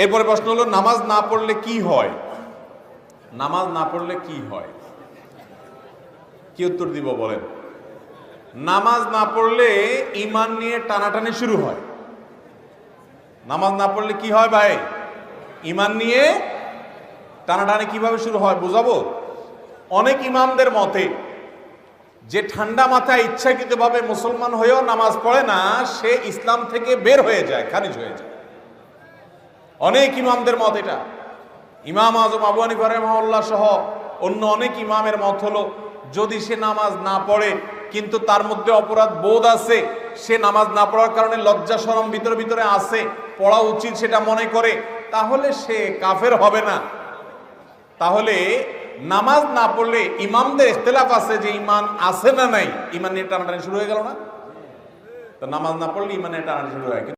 এরপরে প্রশ্ন হলো নামাজ না পড়লে কি হয়? নামাজ না পড়লে কি হয়, কি উত্তর দিব বলেন? নামাজ না পড়লে ঈমান নিয়ে টানাটানি শুরু হয়। নামাজ না পড়লে কি হয় ভাই? ঈমান নিয়ে টানাটানি কিভাবে শুরু হয় বুঝাবো। অনেক ইমামদের মতে যে ঠান্ডা মাথায় ইচ্ছাকৃতভাবে মুসলমান হয়েও নামাজ পড়ে না, সে ইসলাম থেকে বের হয়ে যায়, খারিজ হয়ে যায়। অনেক ইমামদের মত এটা। ইমাম আজম আবু হানিফা রাহিমাহুল্লাহ সহ অন্য অনেক ইমামের মত হলো, যদি সে নামাজ না পড়ে কিন্তু তার মধ্যে অপরাধ বোধ আছে, সে নামাজ না পড়ার কারণে লজ্জা শরম ভিতরে ভিতরে আছে, পড়া উচিত সেটা মনে করে, তাহলে সে কাফের হবে না। তাহলে নামাজ না পড়লে ইমামদের ইখতিলাফ আছে যে ঈমান আছে না নাই, ঈমান নিয়ে টানাটানি শুরু হয়ে গেল না? তো নামাজ না পড়লে ঈমান নিয়ে টানাটানি শুরু হয়।